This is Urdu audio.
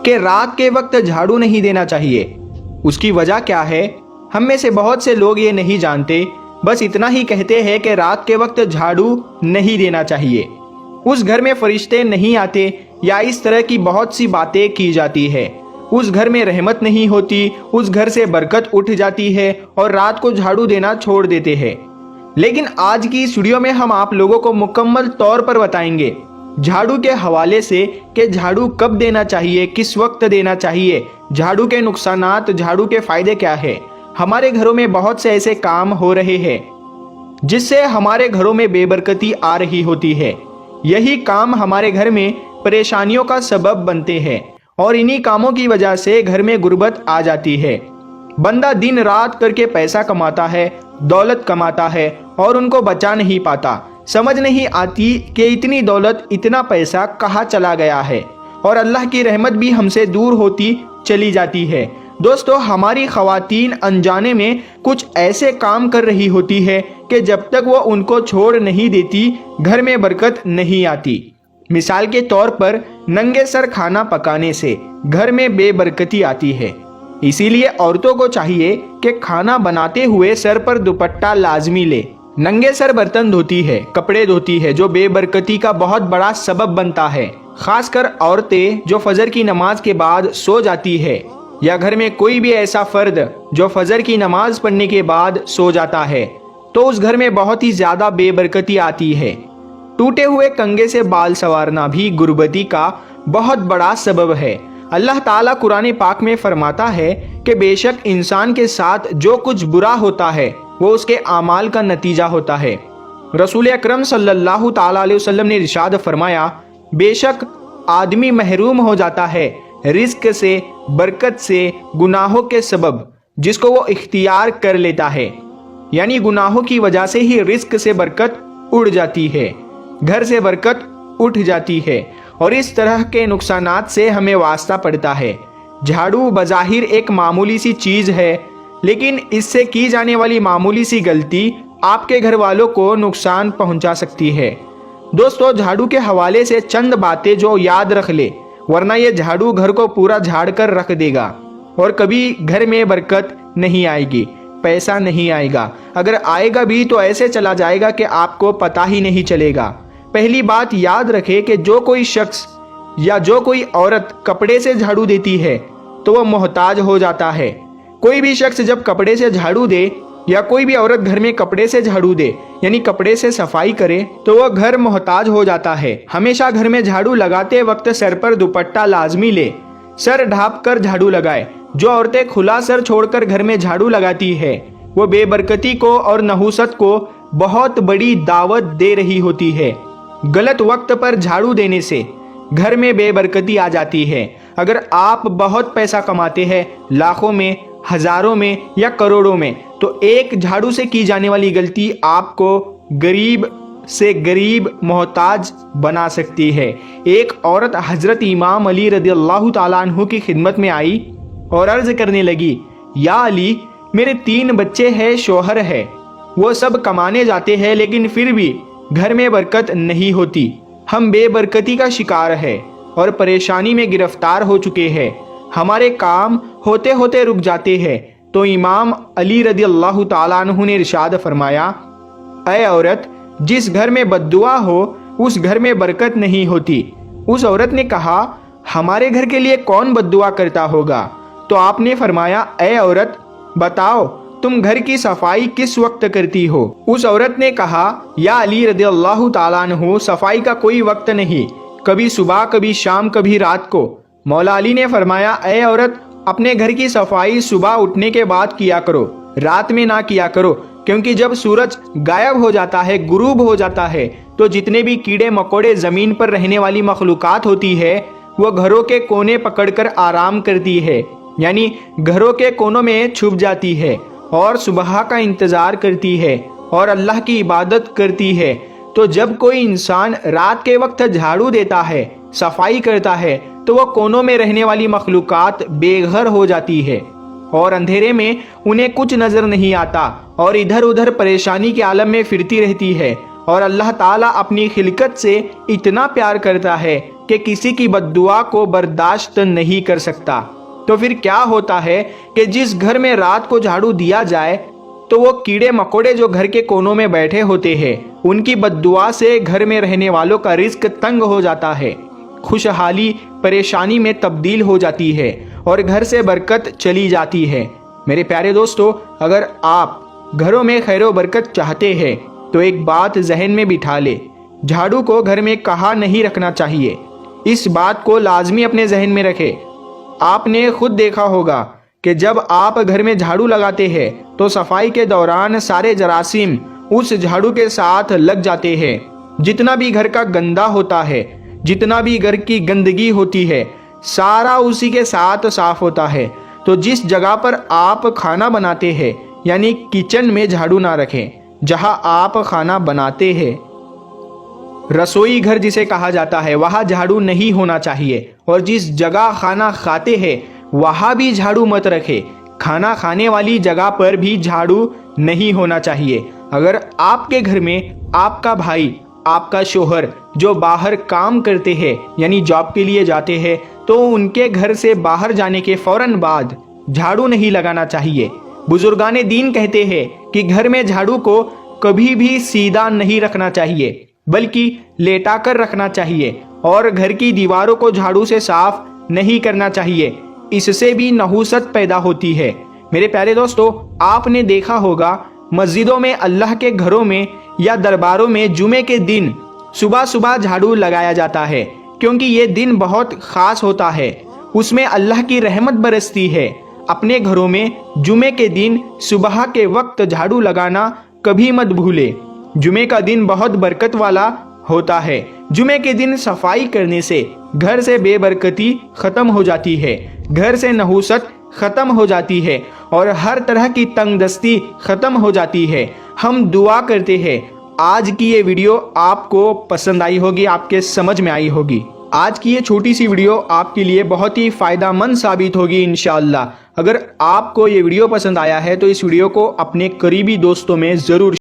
کہ رات کے وقت جھاڑو نہیں دینا چاہیے۔ اس کی وجہ کیا ہے؟ ہم میں سے بہت سے لوگ یہ نہیں جانتے، بس اتنا ہی کہتے ہیں کہ رات کے وقت جھاڑو نہیں دینا چاہیے، اس گھر میں فرشتے نہیں آتے، یا اس طرح کی بہت سی باتیں کی جاتی ہے۔ اس گھر میں رحمت نہیں ہوتی، اس گھر سے برکت اٹھ جاتی ہے، اور رات کو جھاڑو دینا چھوڑ دیتے ہیں۔ لیکن آج کی اس ویڈیو میں ہم آپ لوگوں کو مکمل طور پر بتائیں گے جھاڑو کے حوالے سے کہ جھاڑو کب دینا چاہیے، کس وقت دینا چاہیے، جھاڑو کے نقصانات، جھاڑو کے فائدے کیا ہے۔ ہمارے گھروں میں بہت سے ایسے کام ہو رہے ہیں جس سے ہمارے گھروں میں بے برکتی آ رہی ہوتی ہے۔ یہی کام ہمارے گھر میں پریشانیوں کا سبب بنتے ہیں، اور انہی کاموں کی وجہ سے گھر میں غربت آ جاتی ہے۔ بندہ دن رات کر کے پیسہ کماتا ہے، دولت کماتا ہے، اور ان کو بچا نہیں پاتا۔ سمجھ نہیں آتی کہ اتنی دولت، اتنا پیسہ کہاں چلا گیا ہے، اور اللہ کی رحمت بھی ہم سے دور ہوتی چلی جاتی ہے۔ دوستو، ہماری خواتین انجانے میں کچھ ایسے کام کر رہی ہوتی ہے کہ جب تک وہ ان کو چھوڑ نہیں دیتی گھر میں برکت نہیں آتی۔ مثال کے طور پر ننگے سر کھانا پکانے سے گھر میں بے برکتی آتی ہے۔ اسی لیے عورتوں کو چاہیے کہ کھانا بناتے ہوئے سر پر دوپٹہ لازمی لے۔ ننگے سر برتن دھوتی ہے، کپڑے دھوتی ہے، جو بے برکتی کا بہت بڑا سبب بنتا ہے۔ خاص کر عورتیں جو فجر کی نماز کے بعد سو جاتی ہے، یا گھر میں کوئی بھی ایسا فرد جو فجر کی نماز پڑھنے کے بعد سو جاتا ہے، تو اس گھر میں بہت ہی زیادہ بے برکتی آتی ہے۔ ٹوٹے ہوئے کنگھے سے بال سنوارنا بھی غربتی کا بہت بڑا سبب ہے۔ اللہ تعالیٰ قرآن پاک میں فرماتا ہے کہ بے شک انسان کے ساتھ جو کچھ برا ہوتا ہے وہ اس کے اعمال کا نتیجہ ہوتا ہے۔ رسول اکرم صلی اللہ تعالیٰ علیہ وسلم نے ارشاد فرمایا، بے شک آدمی محروم ہو جاتا ہے رزق سے، برکت سے، گناہوں کے سبب جس کو وہ اختیار کر لیتا ہے۔ یعنی گناہوں کی وجہ سے ہی رزق سے برکت اڑ جاتی ہے، گھر سے برکت اٹھ جاتی ہے، اور اس طرح کے نقصانات سے ہمیں واسطہ پڑتا ہے۔ جھاڑو بظاہر ایک معمولی سی چیز ہے، لیکن اس سے کی جانے والی معمولی سی غلطی آپ کے گھر والوں کو نقصان پہنچا سکتی ہے۔ دوستو، جھاڑو کے حوالے سے چند باتیں جو یاد رکھ لے، ورنہ یہ جھاڑو گھر کو پورا جھاڑ کر رکھ دے گا، اور کبھی گھر میں برکت نہیں آئے گی، پیسہ نہیں آئے گا۔ اگر آئے گا بھی تو ایسے چلا جائے گا کہ آپ کو پتہ ہی نہیں چلے گا۔ پہلی بات یاد رکھے کہ جو کوئی شخص یا جو کوئی عورت کپڑے سے جھاڑو دیتی ہے تو وہ محتاج ہو جاتا ہے۔ کوئی بھی شخص جب کپڑے سے جھاڑو دے، یا کوئی بھی عورت گھر میں کپڑے سے جھاڑو دے، یعنی کپڑے سے صفائی کرے، تو وہ گھر محتاج ہو جاتا ہے۔ ہمیشہ گھر میں جھاڑو لگاتے وقت سر پر دوپٹہ لازمی لے، سر ڈھانپ کر جھاڑو لگائے۔ جو عورتیں کھلا سر چھوڑ کر گھر میں جھاڑو لگاتی ہے وہ بے برکتی کو اور نحوست کو بہت بڑی دعوت دے رہی ہوتی ہے۔ غلط وقت پر جھاڑو دینے سے گھر میں بے برکتی آ جاتی ہے۔ اگر آپ بہت پیسہ کماتے ہیں، لاکھوں میں، ہزاروں میں یا کروڑوں میں، تو ایک جھاڑو سے کی جانے والی غلطی آپ کو غریب سے غریب محتاج بنا سکتی ہے۔ ایک عورت حضرت امام علی رضی اللہ تعالیٰ عنہ کی خدمت میں آئی اور عرض کرنے لگی، یا علی، میرے 3 بچے ہیں، شوہر ہے، وہ سب کمانے جاتے ہیں، لیکن پھر بھی گھر میں برکت نہیں ہوتی۔ ہم بے برکتی کا شکار ہے اور پریشانی میں گرفتار ہو چکے ہیں، ہمارے کام ہوتے ہوتے رک جاتے ہیں۔ تو امام علی رضی اللہ تعالیٰ عنہ نے ارشاد فرمایا، اے عورت، جس گھر میں بد دعا ہو اس گھر میں برکت نہیں ہوتی۔ اس عورت نے کہا، ہمارے گھر کے لیے کون بد دعا کرتا ہوگا؟ تو آپ نے فرمایا، اے عورت، بتاؤ تم گھر کی صفائی کس وقت کرتی ہو؟ اس عورت نے کہا، یا علی رضی اللہ تعالیٰ عنہ، صفائی کا کوئی وقت نہیں، کبھی صبح، کبھی شام، کبھی رات کو۔ مولا علی نے فرمایا، اے عورت، اپنے گھر کی صفائی صبح اٹھنے کے بعد کیا کرو، رات میں نہ کیا کرو، کیونکہ جب سورج غائب ہو جاتا ہے، غروب ہو جاتا ہے، تو جتنے بھی کیڑے مکوڑے زمین پر رہنے والی مخلوقات ہوتی ہے وہ گھروں کے کونے پکڑ کر آرام کرتی ہے، یعنی گھروں کے کونوں میں چھپ جاتی ہے اور صبح کا انتظار کرتی ہے اور اللہ کی عبادت کرتی ہے۔ تو جب کوئی انسان رات کے وقت جھاڑو دیتا ہے، صفائی کرتا ہے، تو وہ کونوں میں رہنے والی مخلوقات بے گھر ہو جاتی ہے، اور اندھیرے میں انہیں کچھ نظر نہیں آتا، اور ادھر ادھر پریشانی کے عالم میں پھرتی رہتی ہے، اور اللہ تعالیٰ اپنی خلقت سے اتنا پیار کرتا ہے کہ کسی کی بد دعا کو برداشت نہیں کر سکتا۔ تو پھر کیا ہوتا ہے کہ جس گھر میں رات کو جھاڑو دیا جائے تو وہ کیڑے مکوڑے جو گھر کے کونوں میں بیٹھے ہوتے ہیں ان کی بد دعا سے گھر میں رہنے والوں کا رزق تنگ ہو جاتا ہے، خوشحالی پریشانی میں تبدیل ہو جاتی ہے اور گھر سے برکت چلی جاتی ہے۔ میرے پیارے دوستو، اگر آپ گھروں میں خیر و برکت چاہتے ہیں تو ایک بات ذہن میں بٹھا لے، جھاڑو کو گھر میں کہاں نہیں رکھنا چاہیے۔ اس بات کو لازمی اپنے ذہن میں رکھے۔ آپ نے خود دیکھا ہوگا کہ جب آپ گھر میں جھاڑو لگاتے ہیں تو صفائی کے دوران سارے جراثیم اس جھاڑو کے ساتھ لگ جاتے ہیں۔ جتنا بھی گھر کا گندا ہوتا ہے، جتنا بھی گھر کی گندگی ہوتی ہے، سارا اسی کے ساتھ صاف ہوتا ہے۔ تو جس جگہ پر آپ کھانا بناتے ہیں یعنی کچن میں جھاڑو نہ رکھیں، جہاں آپ کھانا بناتے ہیں، رسوئی گھر جسے کہا جاتا ہے، وہاں جھاڑو نہیں ہونا چاہیے۔ اور جس جگہ کھانا کھاتے ہیں وہاں بھی جھاڑو مت رکھے۔ کھانا کھانے والی جگہ پر بھی جھاڑو نہیں ہونا چاہیے۔ اگر آپ کے گھر میں آپ کا بھائی، آپ کا شوہر جو باہر کام کرتے ہیں یعنی جاب کے لیے جاتے ہیں تو ان کے گھر سے باہر جانے کے فوراً بعد جھاڑو نہیں لگانا چاہیے۔ بزرگان دین کہتے ہیں کہ گھر میں جھاڑو کو کبھی بھی سیدھا نہیں رکھنا چاہیے بلکہ لیٹا کر رکھنا چاہیے، اور گھر کی دیواروں کو جھاڑو سے صاف نہیں کرنا چاہیے، اس سے بھی نحوست پیدا ہوتی ہے۔ میرے پیارے دوستو، آپ نے دیکھا ہوگا مسجدوں میں، اللہ کے گھروں میں یا درباروں میں جمعے کے دن صبح صبح جھاڑو لگایا جاتا ہے، کیونکہ یہ دن بہت خاص ہوتا ہے، اس میں اللہ کی رحمت برستی ہے۔ اپنے گھروں میں جمعے کے دن صبح کے وقت جھاڑو لگانا کبھی مت بھولے۔ جمعے کا دن بہت برکت والا ہوتا ہے۔ جمعے کے دن صفائی کرنے سے گھر سے بے برکتی ختم ہو جاتی ہے، گھر سے نحوست ختم ہو جاتی ہے اور ہر طرح کی تنگ دستی ختم ہو جاتی ہے۔ ہم دعا کرتے ہیں آج کی یہ ویڈیو آپ کو پسند آئی ہوگی، آپ کے سمجھ میں آئی ہوگی۔ آج کی یہ چھوٹی سی ویڈیو آپ کے لیے بہت ہی فائدہ مند ثابت ہوگی انشاءاللہ۔ اگر آپ کو یہ ویڈیو پسند آیا ہے تو اس ویڈیو کو اپنے قریبی دوستوں میں ضرور